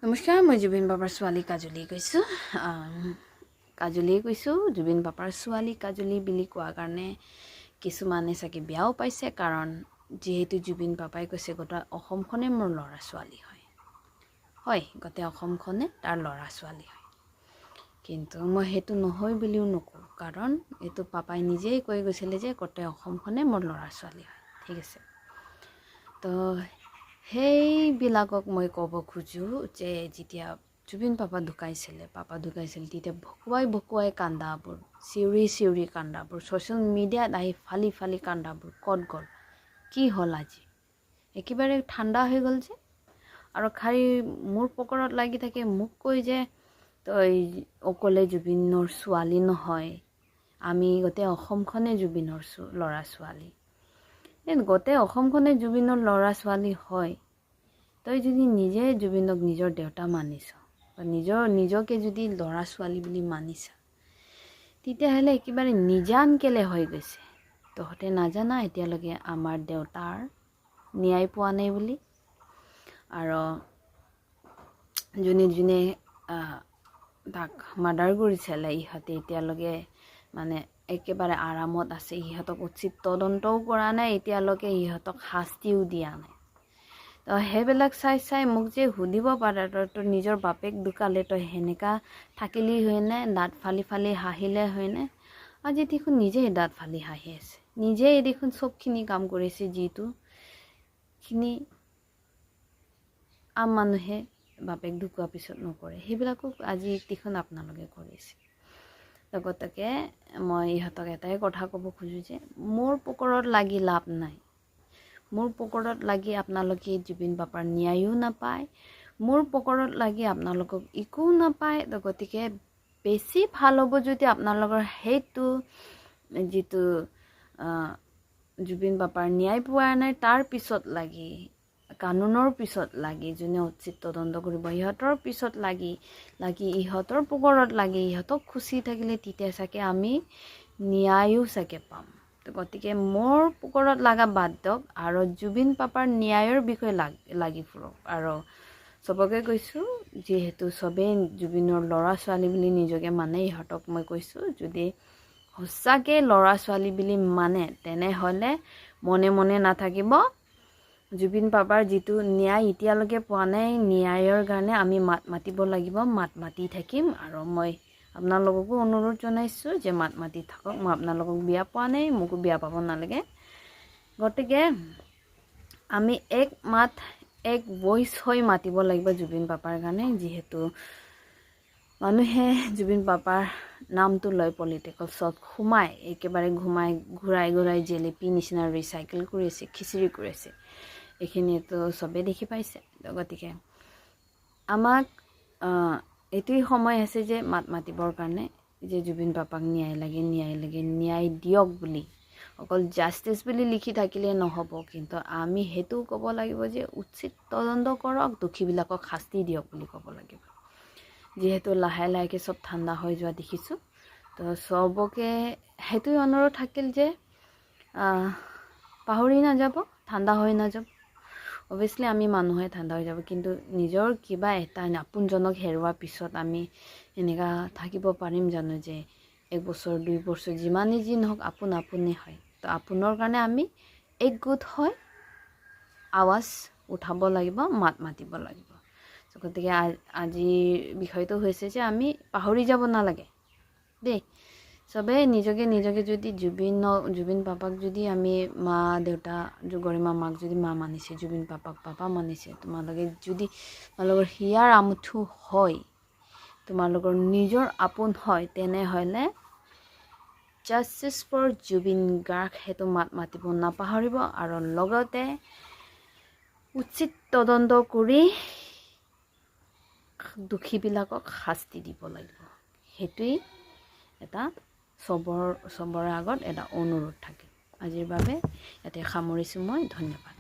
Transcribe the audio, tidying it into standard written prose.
নমস্কাৰ, মই জুবিন বাবাৰ ছোৱালী কাজলী কৈছোঁ। কাজলীয়ে কৈছোঁ। জুবিন বাবাৰ ছোৱালী কাজলী বুলি কোৱাৰ কাৰণে কিছুমানে চাগে বেয়াও পাইছে, কাৰণ যিহেতু জুবিন বাবাই কৈছে গোটেই অসমখনে মোৰ ল'ৰা ছোৱালী হয়, গোটেই অসমখনে তাৰ ল'ৰা ছোৱালী হয়। কিন্তু মই সেইটো নহয় বুলিও নকওঁ, কাৰণ এইটো পাপাই নিজেই কৈ গৈছিলে যে গোটেই অসমখনে মোৰ ল'ৰা ছোৱালী হয়। ঠিক আছে, তো সেইবিলাকক মই ক'ব খোজোঁ যে যেতিয়া জুবিন পাপা ঢুকাইছিল তেতিয়া ভকুৱাই কান্দাবোৰ, চিঞৰি কান্দাবোৰ, ছ'চিয়েল মিডিয়াত আহি ফালি কান্দাবোৰ ক'ত গ'ল, কি হ'ল আজি একেবাৰে ঠাণ্ডা হৈ গ'ল যে, আৰু খালি মোৰ পকৰত লাগি থাকে, মোক কৈ যে তই অকলে জুবিনৰ ছোৱালী নহয়, আমি গোটেই অসমখনে জুবিনৰ ল'ৰা ছোৱালী। গোটেই অসমখনে জুবিনৰ ল'ৰা ছোৱালী হয়, তই যদি নিজে জুবিনক নিজৰ দেউতা মানিছ বা নিজকে যদি ল'ৰা ছোৱালী বুলি মানিছা, তেতিয়াহ'লে একেবাৰে নিজান কেলে হৈ গৈছে। তহঁতে নাজানা এতিয়ালৈকে আমাৰ দেউতাৰ ন্যায় পোৱা নাই বুলি, আৰু যোনে তাক মাৰ্ডাৰ কৰিছিলে ইহঁতে এতিয়ালৈকে মানে একেবাৰে আৰামত আছে। ইহঁতক উচিত তদন্তও কৰা নাই, এতিয়ালৈকে ইহঁতক শাস্তিও দিয়া নাই। তো সেইবিলাক চাই মোক যে সুধিব পাৰে, তই নিজৰ বাপেক ঢুকালে তই সেনেকা থাকিলি হয়নে, দাঁত ফালি হাঁহিলে হয়নে? আজি দেখোন নিজেই দাঁত ফালি হাঁহি আছে, নিজেই দেখোন চবখিনি কাম কৰিছে যিটোখিনি আম মানুহে বাপেক ঢুকোৱাৰ পিছত নকৰে, সেইবিলাকো আজি দেখোন আপোনালোকে কৰিছে। গতিকে মই ইহঁতক এটাই কথা ক'ব খোজোঁ যে মোৰ পকৰত লাগি লাভ নাই, মোৰ পকৰত লাগি আপোনালোকে জুবিন বাবাৰ ন্যায়ো নাপায়, মোৰ পকৰত লাগি আপোনালোকক একো নাপায়। গতিকে বেছি ভাল হ'ব যদি আপোনালোকৰ সেইটো যিটো জুবিন বাবাৰ ন্যায় পোৱা নাই তাৰ পিছত লাগি, কানুনৰ পিছত লাগি, যোনে উচিত তদন্ত কৰিব ইহঁতৰ পিছত লাগি ইহঁতৰ পকৰত লাগি ইহঁতক খুচি থাকিলে তেতিয়া চাগে আমি ন্যায়ো চাগে পাম। গতিকে মোৰ পকৰত লগা বাদ দিয়ক আৰু জুবিন পাপাৰ ন্যায়ৰ বিষয়ে লাগি ফুৰক। আৰু চবকে কৈছোঁ, যিহেতু চবেই জুবিনৰ ল'ৰা ছোৱালী বুলি নিজকে মানে, ইহঁতক মই কৈছোঁ যদি সঁচাকৈ ল'ৰা ছোৱালী বুলি মানে তেনেহ'লে মনে নাথাকিব। জুবিন বাবাৰ যিটো ন্যায় এতিয়ালৈকে পোৱা নাই, ন্যায়ৰ কাৰণে আমি মাত মাতিব লাগিব, মাতি থাকিম। আৰু মই আপোনালোককো অনুৰোধ জনাইছোঁ যে মাতি থাকক। মই আপোনালোকক বেয়া পোৱা নাই, মোকো বেয়া পাব নালাগে। গতিকে আমি এক ভইচ হৈ মাতিব লাগিব জুবিন বাবাৰ কাৰণে, যিহেতু মানুহে জুবিন বাবাৰ নামটো লৈ পলিটিকেলছত একেবাৰে ঘূৰাই জেলেপি নিচিনা ৰিচাইকেল কৰি আছে, খিচিৰি কৰি আছে, এইখিনিতো চবেই দেখি পাইছে। গতিকে আমাক এইটোৱেই সময় আছে যে মাতিবৰ কাৰণে, যে জুবিন বাবাক ন্যায় দিয়ক বুলি। অকল জাষ্টিছ বুলি লিখি থাকিলে নহ'ব, কিন্তু আমি সেইটো ক'ব লাগিব যে উচিত তদন্ত কৰক, দোষীবিলাকক শাস্তি দিয়ক বুলি ক'ব লাগিব। যিহেতু লাহেকৈ চব ঠাণ্ডা হৈ যোৱা দেখিছোঁ, তো চবকে সেইটোৱে অনুৰোধ থাকিল যে পাহৰি নাযাব, ঠাণ্ডা হৈ নাযাব। অভিয়াছলি আমি মানুহে ঠাণ্ডা হৈ যাব, কিন্তু নিজৰ কিবা এটা আপোনজনক হেৰুৱাৰ পিছত আমি এনেকুৱা থাকিব পাৰিম জানো যে 1 বছৰ 2 বছৰ যিমানেই যি নহওক আপোনেই হয়। তো আপোনৰ কাৰণে আমি একগোট হৈ আৱাজ উঠাব লাগিব, মাতিব লাগিব। গতিকে আজিৰ বিষয়টো হৈছে যে আমি পাহৰি যাব নালাগে দেই। চবেই নিজকে যদি জুবিন পাপাক যদি আমি মা দেউতা, গৰিমা মাক যদি মা মানিছে, জুবিন পাপাক পাপা মানিছে, তোমালোকৰ হিয়াৰ আমঠু হয়, তোমালোকৰ নিজৰ আপোন হয়, তেনেহ'লে জাষ্টিছ ফৰ জুবিন গাৰ্গ সেইটো মাতিব নাপাহৰিব। আৰু লগতে উচিত তদন্ত কৰি দোষীবিলাকক শাস্তি দিব লাগিব। সেইটোৱেই এটা চবৰে আগত এটা অনুৰোধ থাকে। আজিৰ বাবে ইয়াতে সামৰিছোঁ মই। ধন্যবাদ।